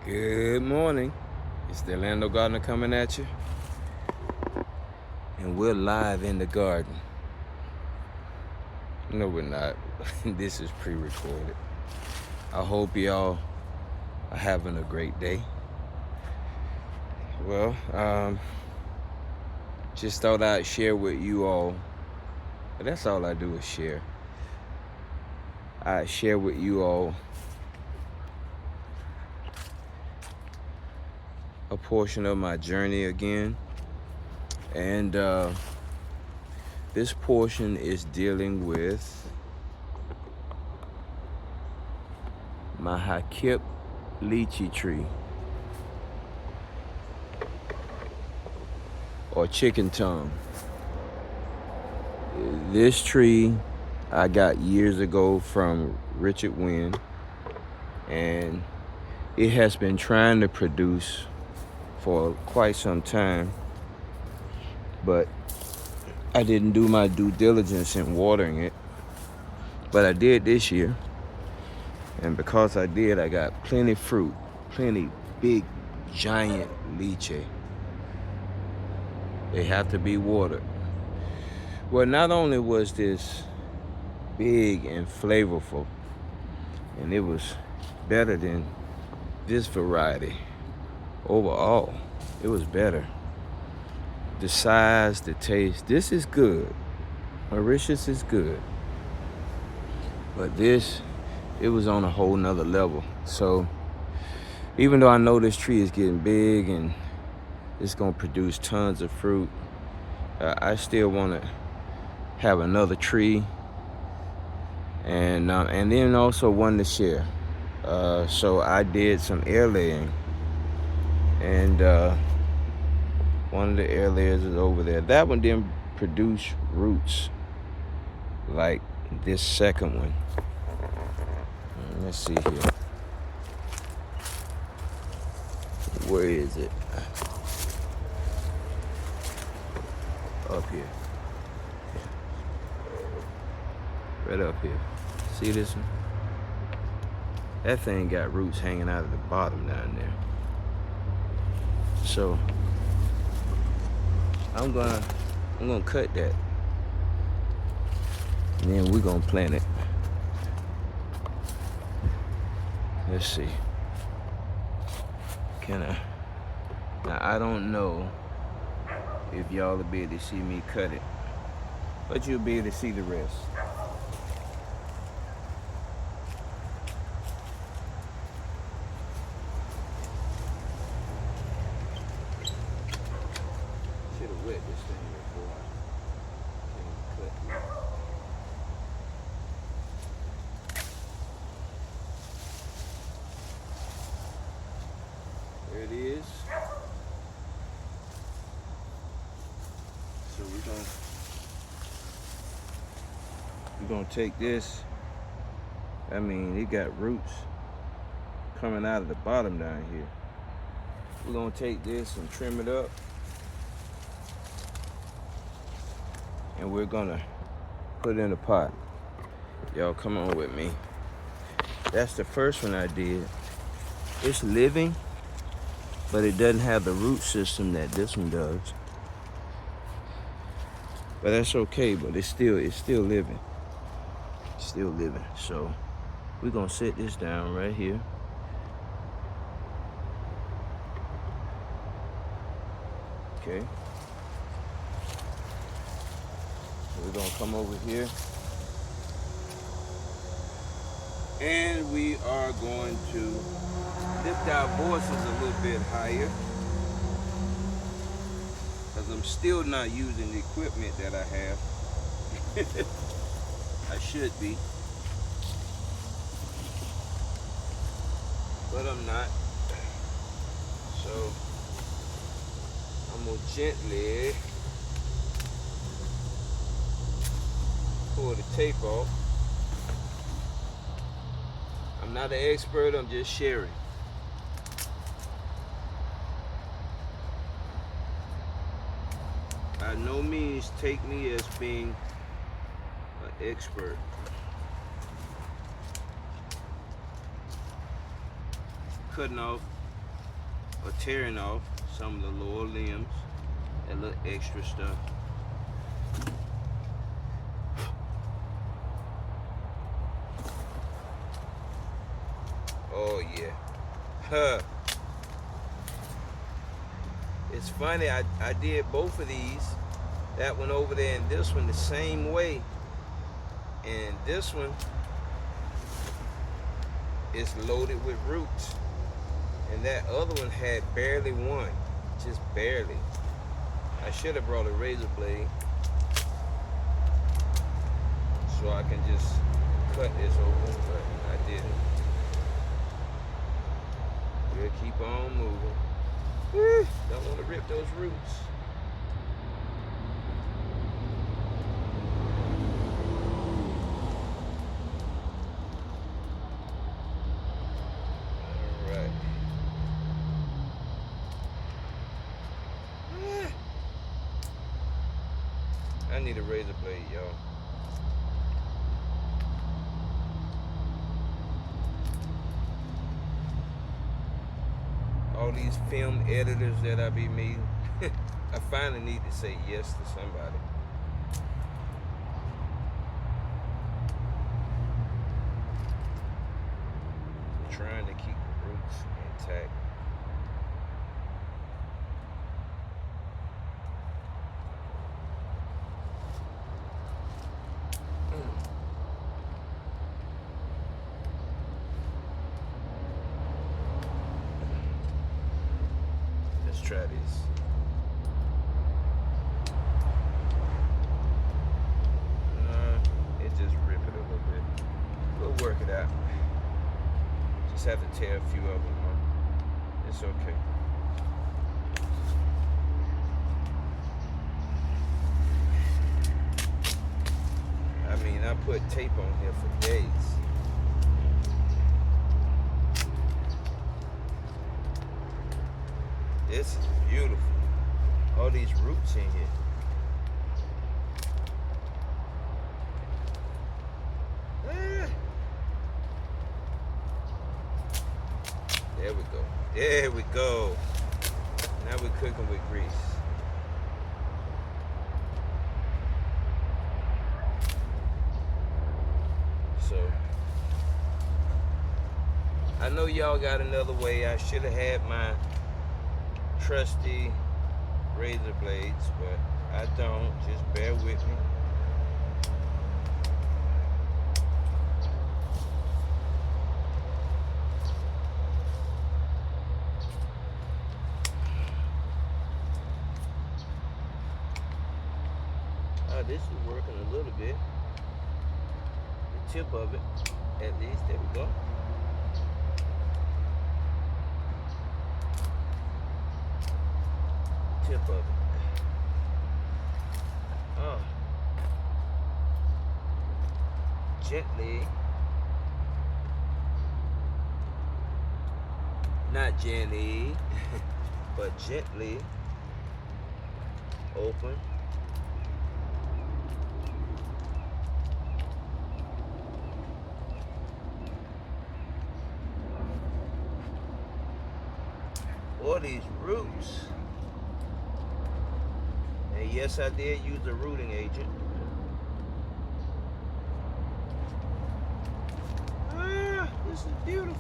Good morning. It's the Orlando Gardener coming at you. And we're live in the garden. No, we're not. This is pre-recorded. I hope y'all are having a great day. Well, just thought I'd share with you all. But that's all I do is share. I share with you all a portion of my journey again. And this portion is dealing with my high-kip lychee tree, or chicken tongue. This tree I got years ago from Richard Wynn, and it has been trying to produce for quite some time, but I didn't do my due diligence in watering it. But I did this year, and because I did, I got plenty fruit, plenty big, giant lychee. They have to be watered. Well, not only was this big and flavorful, and it was better than this variety. Overall, it was better. The size, the taste, this is good. Mauritius is good. But this, it was on a whole nother level. So even though I know this tree is getting big and it's gonna produce tons of fruit, I still wanna have another tree, and then also one to share. So I did some air laying, and one of the air layers is over there. That one didn't produce roots like this second one. Let's see here. Where is it? Up here. Right up here. See this one? That thing got roots hanging out of the bottom down there. So I'm gonna cut that, and then we're gonna plant it. Let's see. Now I don't know if y'all will be able to see me cut it, but you'll be able to see the rest. Should have wet this thing before I cut it. There it is. So we're gonna take this. I mean, it got roots coming out of the bottom down here. We're gonna take this and trim it up, and we're gonna put it in a pot. Y'all come on with me. That's the first one I did. It's living, but it doesn't have the root system that this one does. But that's okay, but it's still living. It's still living. So we're gonna set this down right here. Okay. We're gonna come over here, and we are going to lift our voices a little bit higher, because I'm still not using the equipment that I have. I should be, but I'm not. So I'm gonna gently pull the tape off. I'm not an expert, I'm just sharing. By no means take me as being an expert. Cutting off or tearing off some of the lower limbs, that little extra stuff. Oh yeah. Huh. It's funny, I did both of these, that one over there and this one the same way. And this one is loaded with roots. And that other one had barely one, just barely. I should have brought a razor blade so I can just cut this open, but I didn't. We'll keep on moving. Woo, don't want to rip those roots. All right. I need a razor blade, y'all. All these film editors that I be meeting, I finally need to say yes to somebody. I'm trying to keep the roots intact. Try this. It just rip it a little bit. We'll work it out. Just have to tear a few of them off. It's okay. I mean, I put tape on here for days. This is beautiful. All these roots in here. Ah. There we go. There we go. Now we're cooking with grease. So, I know y'all got another way. I should have had my trusty razor blades, but I don't. Just bear with me. This is working a little bit. The tip of it, at least. There we go. Tip of it. Oh. Gently. Not gently, but gently open. All these roots. And yes, I did use a rooting agent. Ah, this is beautiful.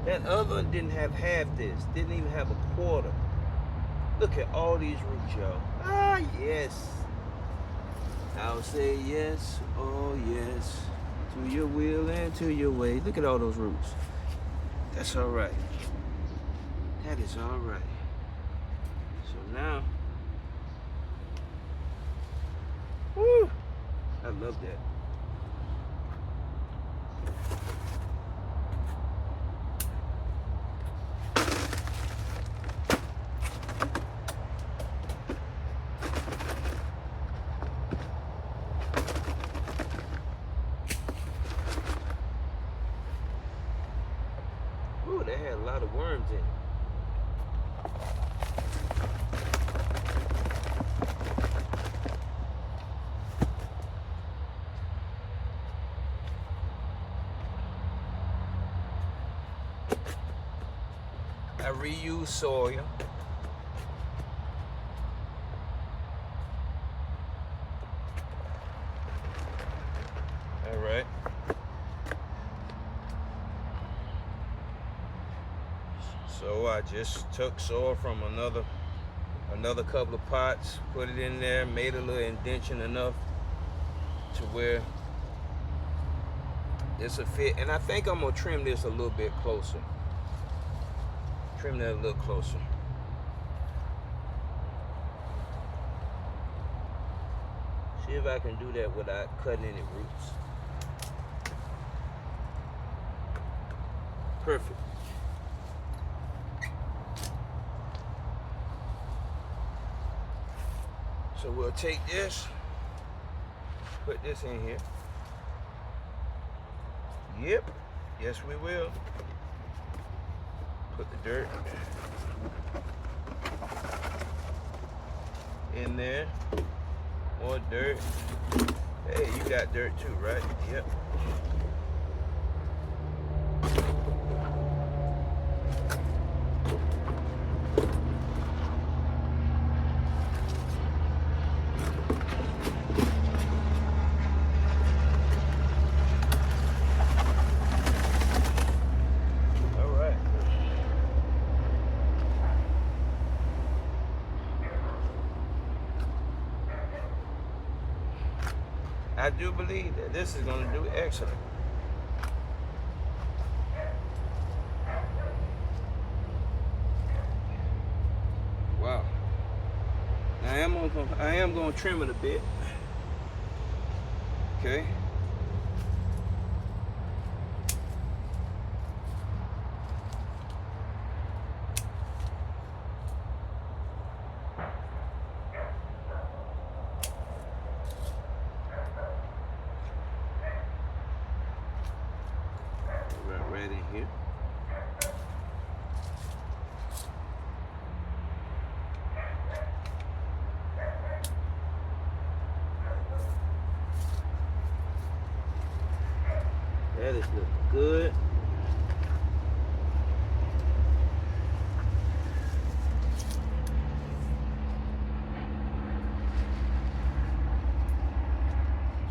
That other one didn't have half this. Didn't even have a quarter. Look at all these roots, y'all. Ah, yes. I'll say yes, oh yes, to your will and to your way. Look at all those roots. That's all right. That is all right. So now, woo, I love that. Ooh, they had a lot of worms in it. I reuse soil. All right. So I just took soil from another couple of pots, put it in there, made a little indentation enough to where this will fit. And I think I'm gonna trim this a little bit closer. Trim that a little closer. See if I can do that without cutting any roots. Perfect. So we'll take this, put this in here. Yep, yes we will. Put the dirt in there. More dirt. Hey, you got dirt too, right? Yep. I do believe that this is going to do excellent. Wow. I am going to trim it a bit. Okay. Right in here. That is looking good.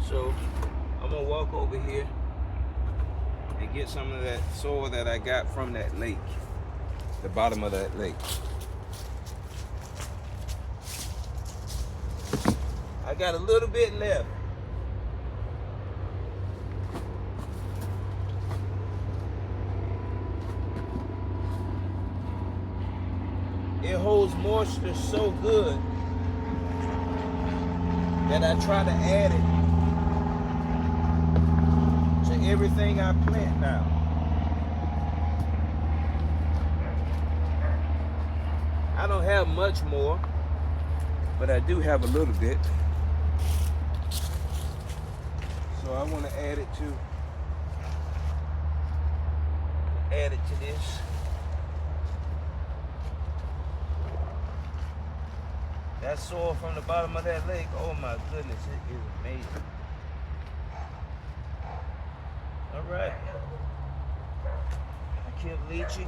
So I'm gonna walk over here and get some of that soil that I got from that lake, the bottom of that lake. I got a little bit left. It holds moisture so good that I try to add it to everything I plant now. I don't have much more, but I do have a little bit. So I want to add it to this. That soil from the bottom of that lake, oh my goodness, it is amazing. All right. I killed Lychee.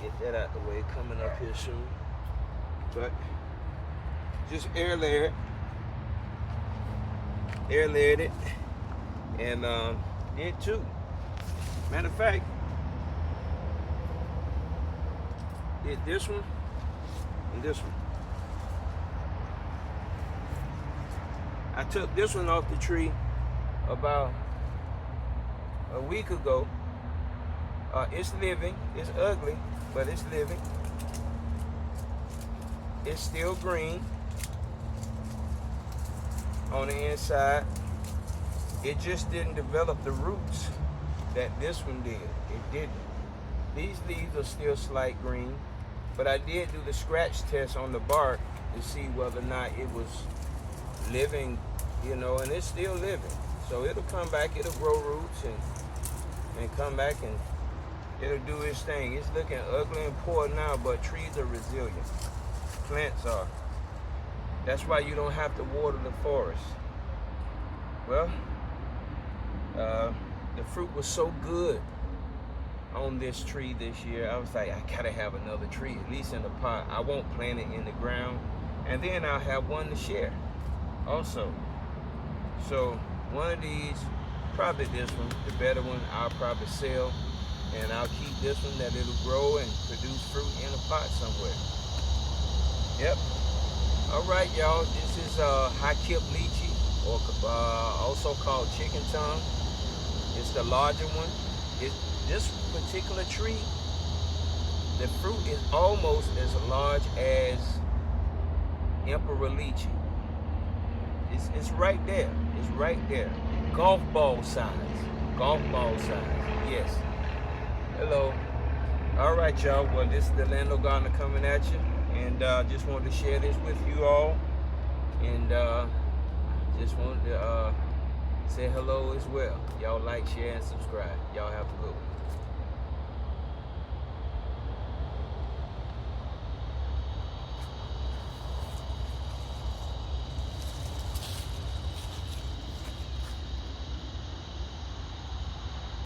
Get that out the way, coming up here soon. But just air layered it, and did two. Matter of fact, did this one and this one. I took this one off the tree about a week ago. It's living. It's ugly, but it's living. It's still green on the inside. It just didn't develop the roots that this one did. It didn't. These leaves are still slight green, but I did do the scratch test on the bark to see whether or not it was living, you know, and it's still living. So it'll come back, it'll grow roots and come back, and it'll do its thing. It's looking ugly and poor now, but trees are resilient. Plants are. That's why you don't have to water the forest. Well, the fruit was so good on this tree this year. I was like, I gotta have another tree, at least in the pot. I won't plant it in the ground, and then I'll have one to share also. So one of these, probably this one, the better one, I'll probably sell, and I'll keep this one that it'll grow and produce fruit in a pot somewhere. Yep. All right, y'all. This is high-kip lychee, or also called chicken tongue. It's the larger one. This particular tree, the fruit is almost as large as Emperor lychee. It's right there. It's right there. Golf ball size. Golf ball size. Yes. Hello. All right, y'all. Well, this is the Landlord Gardener coming at you, and just wanted to share this with you all, and just wanted to say hello as well. Y'all like, share, and subscribe. Y'all have a good one.